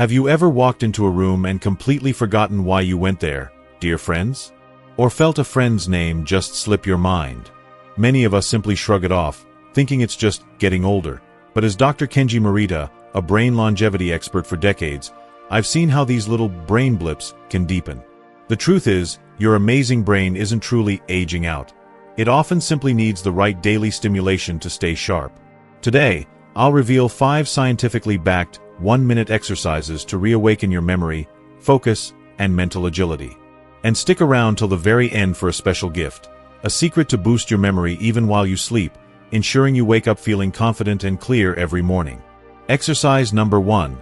Have you ever walked into a room and completely forgotten why you went there, dear friends? Or felt a friend's name just slip your mind? Many of us simply shrug it off, thinking it's just getting older. But as Dr. Kenji Morita, a brain longevity expert for decades, I've seen how these little brain blips can deepen. The truth is, your amazing brain isn't truly aging out. It often simply needs the right daily stimulation to stay sharp. Today, I'll reveal 5 scientifically backed, 1-minute exercises to reawaken your memory, focus, and mental agility. And stick around till the very end for a special gift, a secret to boost your memory even while you sleep, ensuring you wake up feeling confident and clear every morning. Exercise number 1.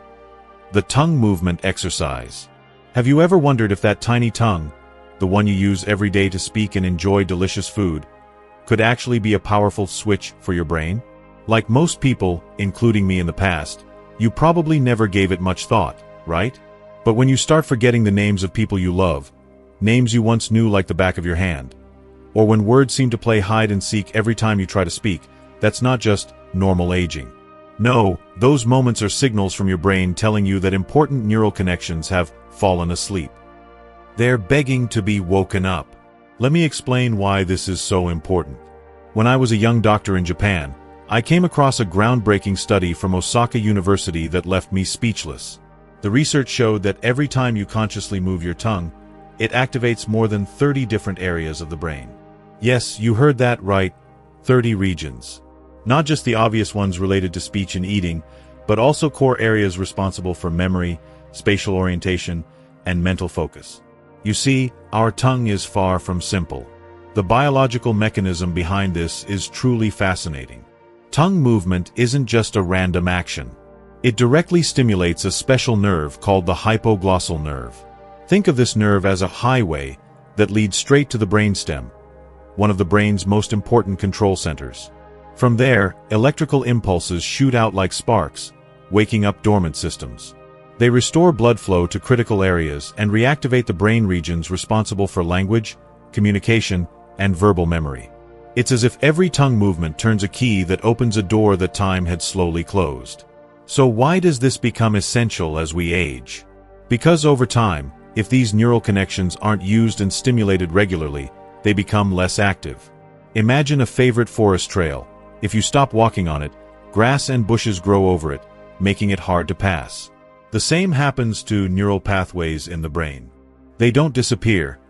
The tongue movement exercise. Have you ever wondered if that tiny tongue, the one you use every day to speak and enjoy delicious food, could actually be a powerful switch for your brain? Like most people, including me in the past, you probably never gave it much thought, right? But when you start forgetting the names of people you love, names you once knew like the back of your hand, or when words seem to play hide and seek every time you try to speak, that's not just normal aging. No, those moments are signals from your brain telling you that important neural connections have fallen asleep. They're begging to be woken up. Let me explain why this is so important. When I was a young doctor in Japan, I came across a groundbreaking study from Osaka University that left me speechless. The research showed that every time you consciously move your tongue, it activates more than 30 different areas of the brain. Yes, you heard that right, 30 regions. Not just the obvious ones related to speech and eating, but also core areas responsible for memory, spatial orientation, and mental focus. You see, our tongue is far from simple. The biological mechanism behind this is truly fascinating. Tongue movement isn't just a random action. It directly stimulates a special nerve called the hypoglossal nerve. Think of this nerve as a highway that leads straight to the brainstem, one of the brain's most important control centers. From there, electrical impulses shoot out like sparks, waking up dormant systems. They restore blood flow to critical areas and reactivate the brain regions responsible for language, communication, and verbal memory. It's as if every tongue movement turns a key that opens a door that time had slowly closed. So why does this become essential as we age? Because over time, if these neural connections aren't used and stimulated regularly, they become less active. Imagine a favorite forest trail. If you stop walking on it, grass and bushes grow over it, making it hard to pass. The same happens to neural pathways in the brain. They don't disappear.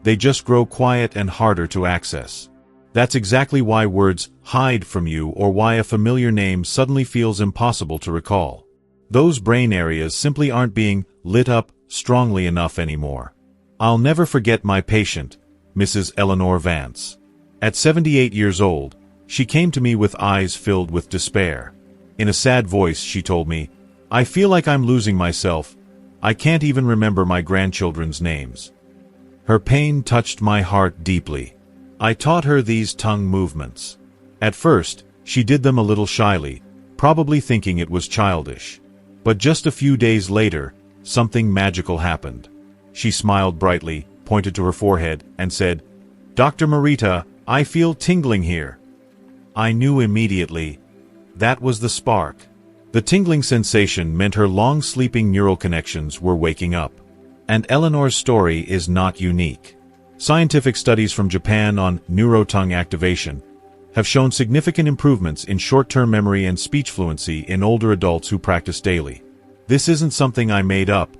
They just grow quiet and harder to access. That's exactly why words hide from you or why a familiar name suddenly feels impossible to recall. Those brain areas simply aren't being lit up strongly enough anymore. I'll never forget my patient, Mrs. Eleanor Vance. At 78 years old, she came to me with eyes filled with despair. In a sad voice, she told me, "I feel like I'm losing myself. I can't even remember my grandchildren's names." Her pain touched my heart deeply. I taught her these tongue movements. At first, she did them a little shyly, probably thinking it was childish. But just a few days later, something magical happened. She smiled brightly, pointed to her forehead, and said, "Dr. Morita, I feel tingling here." I knew immediately. That was the spark. The tingling sensation meant her long-sleeping neural connections were waking up. And Eleanor's story is not unique. Scientific studies from Japan on neurotongue activation have shown significant improvements in short-term memory and speech fluency in older adults who practice daily. This isn't something I made up.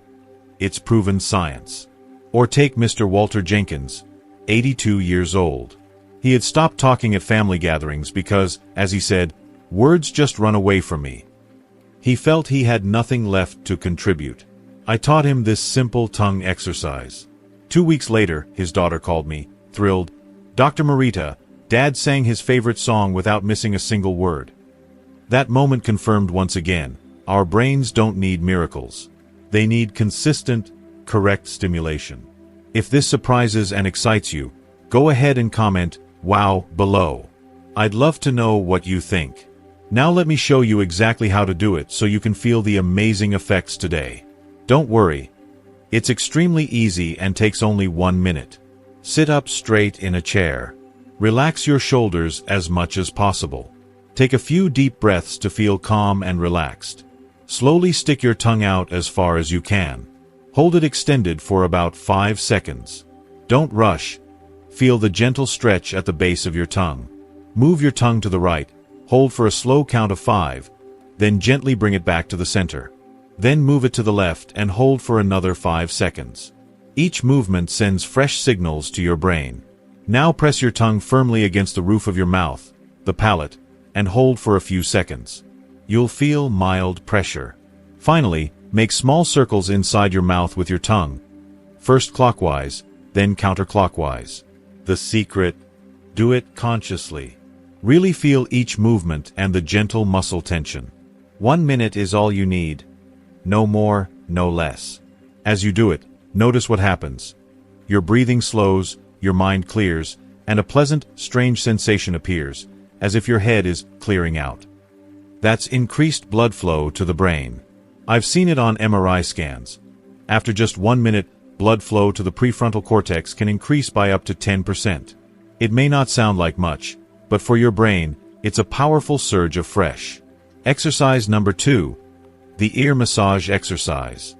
It's proven science. Or take Mr. Walter Jenkins, 82 years old. He had stopped talking at family gatherings because, as he said, words just run away from me. He felt he had nothing left to contribute. I taught him this simple tongue exercise. 2 weeks later, his daughter called me, thrilled. "Dr. Morita, Dad sang his favorite song without missing a single word." That moment confirmed once again, our brains don't need miracles. They need consistent, correct stimulation. If this surprises and excites you, go ahead and comment, "Wow," below. I'd love to know what you think. Now let me show you exactly how to do it so you can feel the amazing effects today. Don't worry. It's extremely easy and takes only 1 minute. Sit up straight in a chair. Relax your shoulders as much as possible. Take a few deep breaths to feel calm and relaxed. Slowly stick your tongue out as far as you can. Hold it extended for about 5 seconds. Don't rush. Feel the gentle stretch at the base of your tongue. Move your tongue to the right, hold for a slow count of 5, then gently bring it back to the center. Then move it to the left and hold for another 5 seconds. Each movement sends fresh signals to your brain. Now press your tongue firmly against the roof of your mouth, the palate, and hold for a few seconds. You'll feel mild pressure. Finally, make small circles inside your mouth with your tongue. First clockwise, then counterclockwise. The secret: do it consciously. Really feel each movement and the gentle muscle tension. 1 minute is all you need. No more, no less. As you do it, notice what happens. Your breathing slows, your mind clears, and a pleasant, strange sensation appears, as if your head is clearing out. That's increased blood flow to the brain. I've seen it on MRI scans. After just 1 minute, blood flow to the prefrontal cortex can increase by up to 10%. It may not sound like much, but for your brain, it's a powerful surge of fresh. Exercise number 2. The ear massage exercise.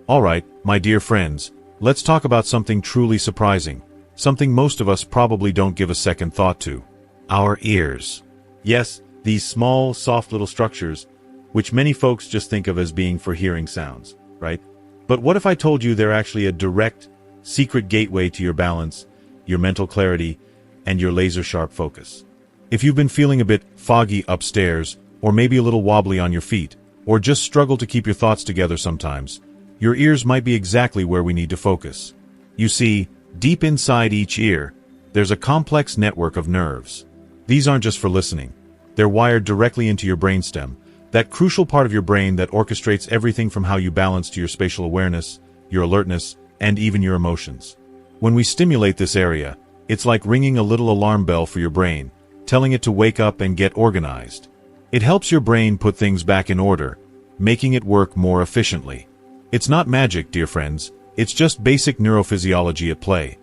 Alright, my dear friends, let's talk about something truly surprising, something most of us probably don't give a second thought to. Our ears. Yes, these small, soft little structures, which many folks just think of as being for hearing sounds, right? But what if I told you they're actually a direct, secret gateway to your balance, your mental clarity, and your laser-sharp focus? If you've been feeling a bit foggy upstairs, or maybe a little wobbly on your feet, or just struggle to keep your thoughts together sometimes, your ears might be exactly where we need to focus. You see, deep inside each ear, there's a complex network of nerves. These aren't just for listening. They're wired directly into your brainstem, that crucial part of your brain that orchestrates everything from how you balance to your spatial awareness, your alertness, and even your emotions. When we stimulate this area, it's like ringing a little alarm bell for your brain, telling it to wake up and get organized. It helps your brain put things back in order, making it work more efficiently. It's not magic, dear friends, it's just basic neurophysiology at play.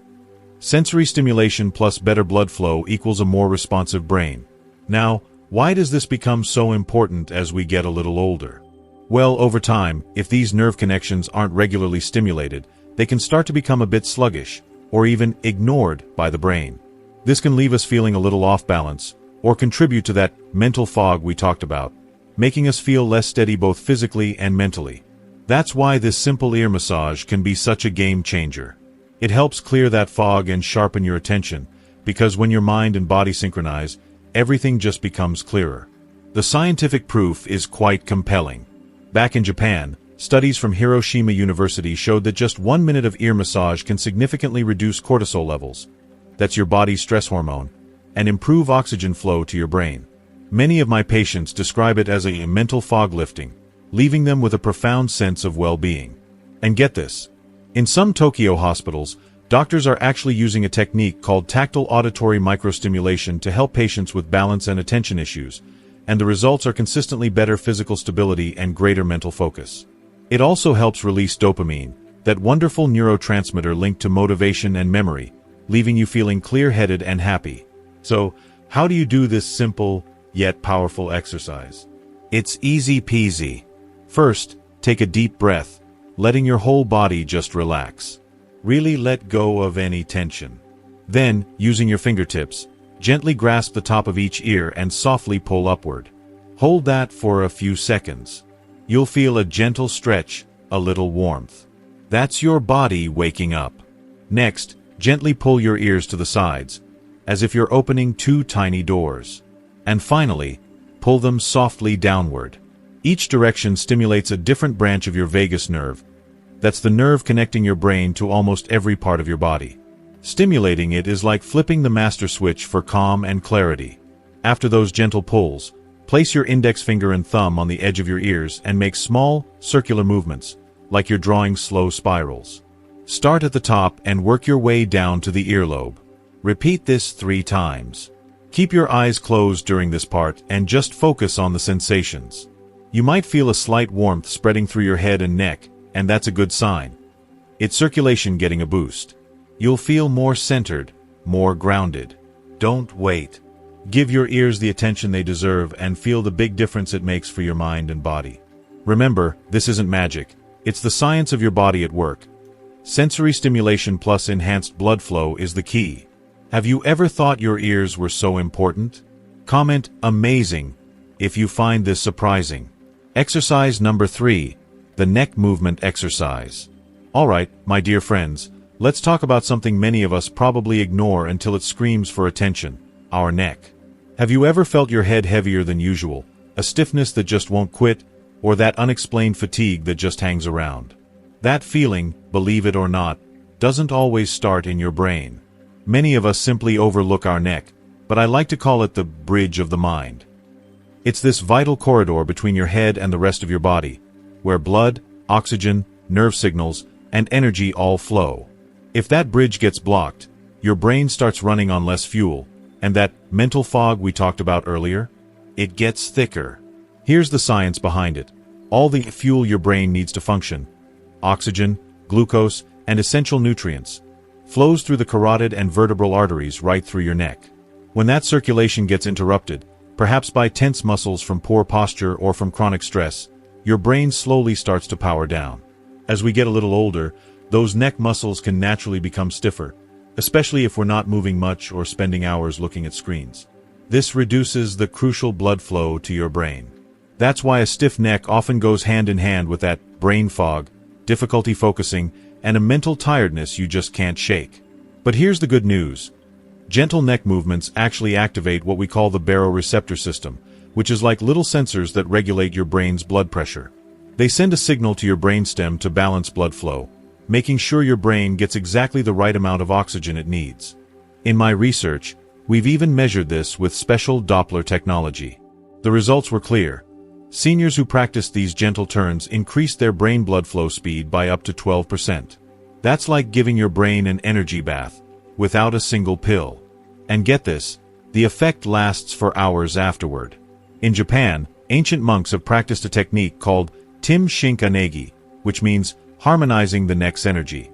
Sensory stimulation plus better blood flow equals a more responsive brain. Now, why does this become so important as we get a little older? Well, over time, if these nerve connections aren't regularly stimulated, they can start to become a bit sluggish, or even ignored by the brain. This can leave us feeling a little off balance, or contribute to that mental fog we talked about, making us feel less steady both physically and mentally. That's why this simple ear massage can be such a game changer. It helps clear that fog and sharpen your attention, because when your mind and body synchronize, everything just becomes clearer. The scientific proof is quite compelling. Back in Japan, studies from Hiroshima University showed that just 1 minute of ear massage can significantly reduce cortisol levels, that's your body's stress hormone, and improve oxygen flow to your brain. Many of my patients describe it as a mental fog lifting, leaving them with a profound sense of well-being. And get this, in some Tokyo hospitals, doctors are actually using a technique called tactile auditory microstimulation to help patients with balance and attention issues, and the results are consistently better physical stability and greater mental focus. It also helps release dopamine, that wonderful neurotransmitter linked to motivation and memory, leaving you feeling clear-headed and happy. So, how do you do this simple, yet powerful exercise? It's easy peasy. First, take a deep breath, letting your whole body just relax. Really let go of any tension. Then, using your fingertips, gently grasp the top of each ear and softly pull upward. Hold that for a few seconds. You'll feel a gentle stretch, a little warmth. That's your body waking up. Next, gently pull your ears to the sides, as if you're opening 2 tiny doors. And finally, pull them softly downward. Each direction stimulates a different branch of your vagus nerve. That's the nerve connecting your brain to almost every part of your body. Stimulating it is like flipping the master switch for calm and clarity. After those gentle pulls, place your index finger and thumb on the edge of your ears and make small, circular movements, like you're drawing slow spirals. Start at the top and work your way down to the earlobe. Repeat this 3 times. Keep your eyes closed during this part and just focus on the sensations. You might feel a slight warmth spreading through your head and neck, and that's a good sign. It's circulation getting a boost. You'll feel more centered, more grounded. Don't wait. Give your ears the attention they deserve and feel the big difference it makes for your mind and body. Remember, this isn't magic. It's the science of your body at work. Sensory stimulation plus enhanced blood flow is the key. Have you ever thought your ears were so important? Comment amazing if you find this surprising. Exercise number 3, the neck movement exercise. Alright, my dear friends, let's talk about something many of us probably ignore until it screams for attention, our neck. Have you ever felt your head heavier than usual, a stiffness that just won't quit, or that unexplained fatigue that just hangs around? That feeling, believe it or not, doesn't always start in your brain. Many of us simply overlook our neck, but I like to call it the bridge of the mind. It's this vital corridor between your head and the rest of your body, where blood, oxygen, nerve signals, and energy all flow. If that bridge gets blocked, your brain starts running on less fuel, and that mental fog we talked about earlier, it gets thicker. Here's the science behind it. All the fuel your brain needs to function, oxygen, glucose, and essential nutrients, flows through the carotid and vertebral arteries right through your neck. When that circulation gets interrupted, perhaps by tense muscles from poor posture or from chronic stress, your brain slowly starts to power down. As we get a little older, those neck muscles can naturally become stiffer, especially if we're not moving much or spending hours looking at screens. This reduces the crucial blood flow to your brain. That's why a stiff neck often goes hand in hand with that brain fog, difficulty focusing, and a mental tiredness you just can't shake. But here's the good news. Gentle neck movements actually activate what we call the baroreceptor system, which is like little sensors that regulate your brain's blood pressure. They send a signal to your brainstem to balance blood flow, making sure your brain gets exactly the right amount of oxygen it needs. In my research, we've even measured this with special Doppler technology. The results were clear. Seniors who practiced these gentle turns increased their brain blood flow speed by up to 12%. That's like giving your brain an energy bath, without a single pill. And get this, the effect lasts for hours afterward. In Japan, ancient monks have practiced a technique called Tim Shinkanegi, which means harmonizing the neck's energy.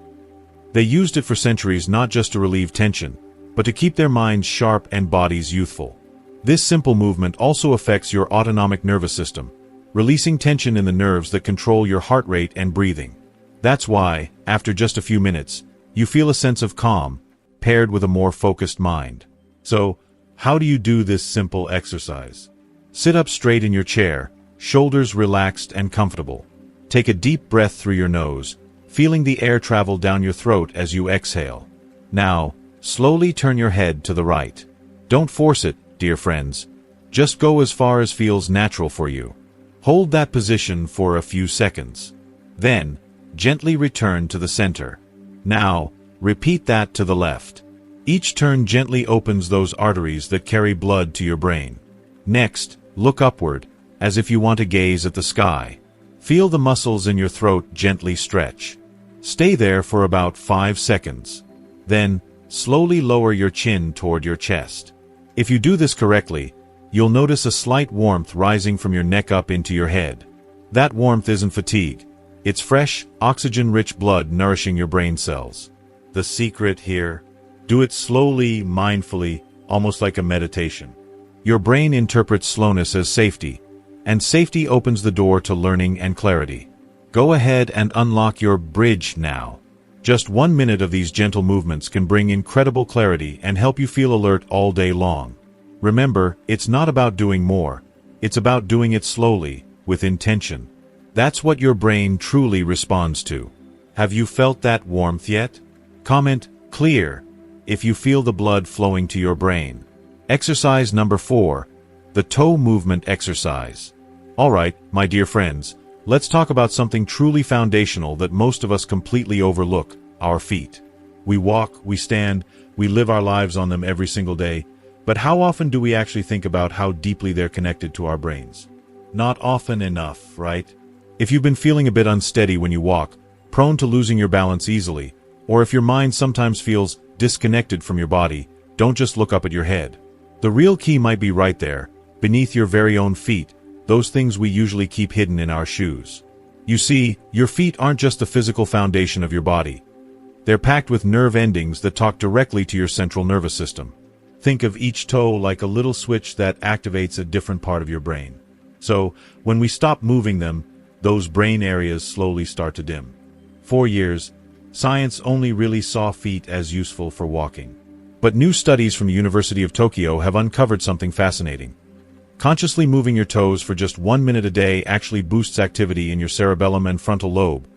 They used it for centuries not just to relieve tension, but to keep their minds sharp and bodies youthful. This simple movement also affects your autonomic nervous system, releasing tension in the nerves that control your heart rate and breathing. That's why, after just a few minutes, you feel a sense of calm, paired with a more focused mind. So, how do you do this simple exercise? Sit up straight in your chair, shoulders relaxed and comfortable. Take a deep breath through your nose, feeling the air travel down your throat as you exhale. Now, slowly turn your head to the right. Don't force it, dear friends. Just go as far as feels natural for you. Hold that position for a few seconds. Then, gently return to the center. Now, repeat that to the left. Each turn gently opens those arteries that carry blood to your brain. Next, look upward, as if you want to gaze at the sky. Feel the muscles in your throat gently stretch. Stay there for about 5 seconds. Then, slowly lower your chin toward your chest. If you do this correctly, you'll notice a slight warmth rising from your neck up into your head. That warmth isn't fatigue. It's fresh, oxygen-rich blood nourishing your brain cells. The secret here? Do it slowly, mindfully, almost like a meditation. Your brain interprets slowness as safety, and safety opens the door to learning and clarity. Go ahead and unlock your bridge now. Just 1 minute of these gentle movements can bring incredible clarity and help you feel alert all day long. Remember, it's not about doing more. It's about doing it slowly, with intention. That's what your brain truly responds to. Have you felt that warmth yet? Comment clear if you feel the blood flowing to your brain. Exercise number 4, the toe movement exercise. Alright, my dear friends, let's talk about something truly foundational that most of us completely overlook, our feet. We walk, we stand, we live our lives on them every single day, but how often do we actually think about how deeply they're connected to our brains? Not often enough, right? If you've been feeling a bit unsteady when you walk, prone to losing your balance easily, or if your mind sometimes feels disconnected from your body, don't just look up at your head. The real key might be right there, beneath your very own feet, those things we usually keep hidden in our shoes. You see, your feet aren't just the physical foundation of your body. They're packed with nerve endings that talk directly to your central nervous system. Think of each toe like a little switch that activates a different part of your brain. So, when we stop moving them, those brain areas slowly start to dim. For years, science only really saw feet as useful for walking. But new studies from the University of Tokyo have uncovered something fascinating. Consciously moving your toes for just 1 minute a day actually boosts activity in your cerebellum and frontal lobe.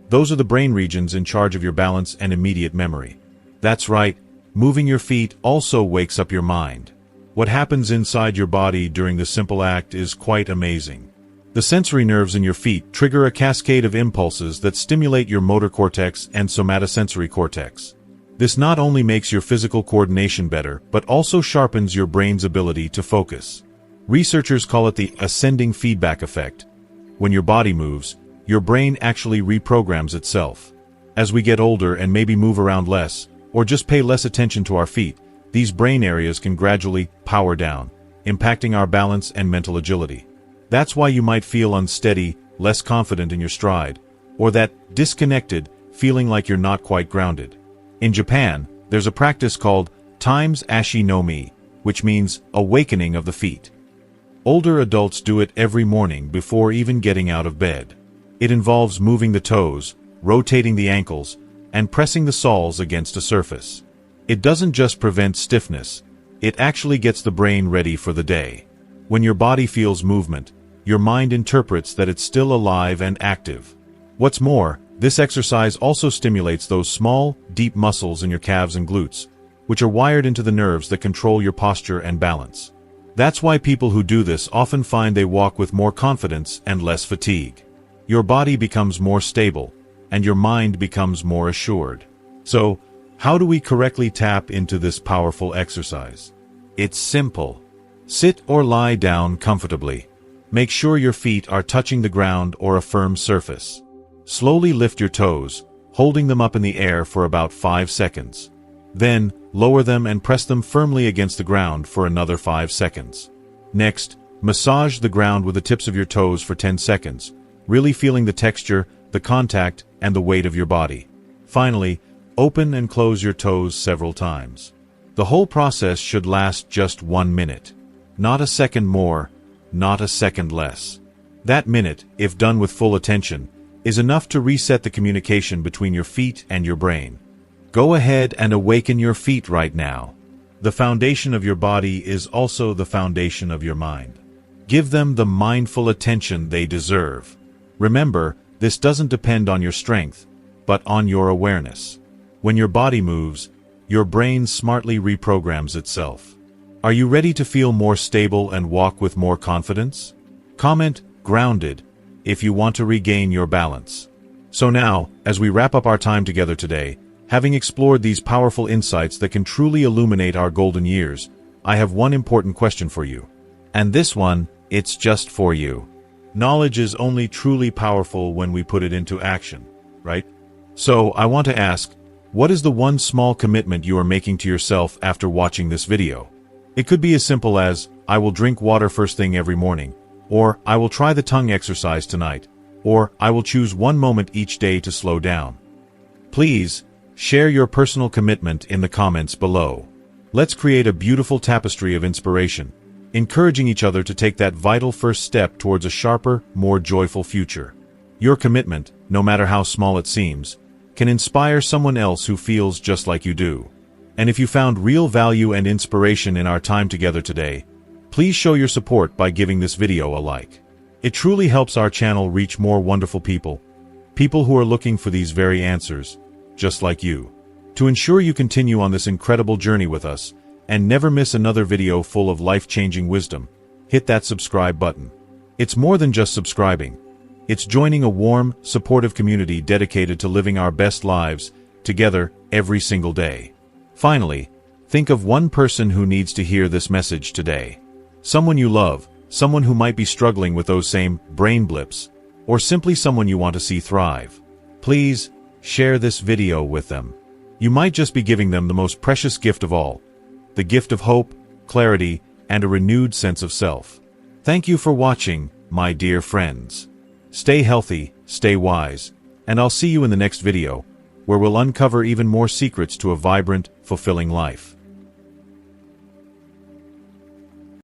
Those are the brain regions in charge of your balance and immediate memory. That's right, moving your feet also wakes up your mind. What happens inside your body during this simple act is quite amazing. The sensory nerves in your feet trigger a cascade of impulses that stimulate your motor cortex and somatosensory cortex. This not only makes your physical coordination better, but also sharpens your brain's ability to focus. Researchers call it the ascending feedback effect. When your body moves, your brain actually reprograms itself. As we get older and maybe move around less, or just pay less attention to our feet, these brain areas can gradually power down, impacting our balance and mental agility. That's why you might feel unsteady, less confident in your stride, or that disconnected, feeling like you're not quite grounded. In Japan, there's a practice called Times Ashi no Mi, which means awakening of the feet. Older adults do it every morning before even getting out of bed. It involves moving the toes, rotating the ankles, and pressing the soles against a surface. It doesn't just prevent stiffness, it actually gets the brain ready for the day. When your body feels movement, your mind interprets that it's still alive and active. What's more, this exercise also stimulates those small, deep muscles in your calves and glutes, which are wired into the nerves that control your posture and balance. That's why people who do this often find they walk with more confidence and less fatigue. Your body becomes more stable, and your mind becomes more assured. So, how do we correctly tap into this powerful exercise? It's simple. Sit or lie down comfortably. Make sure your feet are touching the ground or a firm surface. Slowly lift your toes, holding them up in the air for about 5 seconds. Then, lower them and press them firmly against the ground for another 5 seconds. Next, massage the ground with the tips of your toes for 10 seconds, really feeling the texture, the contact, and the weight of your body. Finally, open and close your toes several times. The whole process should last just 1 minute. Not a second more, not a second less. That minute, if done with full attention, is enough to reset the communication between your feet and your brain. Go ahead and awaken your feet right now. The foundation of your body is also the foundation of your mind. Give them the mindful attention they deserve. Remember, this doesn't depend on your strength, but on your awareness. When your body moves, your brain smartly reprograms itself. Are you ready to feel more stable and walk with more confidence? Comment "grounded" if you want to regain your balance. So now, as we wrap up our time together today, having explored these powerful insights that can truly illuminate our golden years, I have one important question for you. And this one, it's just for you. Knowledge is only truly powerful when we put it into action, right? So, I want to ask, what is the one small commitment you are making to yourself after watching this video? It could be as simple as, I will drink water first thing every morning, or I will try the tongue exercise tonight, or I will choose 1 moment each day to slow down. Please, share your personal commitment in the comments below. Let's create a beautiful tapestry of inspiration, encouraging each other to take that vital first step towards a sharper, more joyful future. Your commitment, no matter how small it seems, can inspire someone else who feels just like you do. And if you found real value and inspiration in our time together today, please show your support by giving this video a like. It truly helps our channel reach more wonderful people who are looking for these very answers, just like you. To ensure you continue on this incredible journey with us, and never miss another video full of life-changing wisdom, hit that subscribe button. It's more than just subscribing. It's joining a warm, supportive community dedicated to living our best lives together every single day. Finally, think of one person who needs to hear this message today. Someone you love, someone who might be struggling with those same brain blips, or simply someone you want to see thrive. Please, share this video with them. You might just be giving them the most precious gift of all, the gift of hope, clarity, and a renewed sense of self. Thank you for watching, my dear friends. Stay healthy, stay wise, and I'll see you in the next video, where we'll uncover even more secrets to a vibrant, fulfilling life.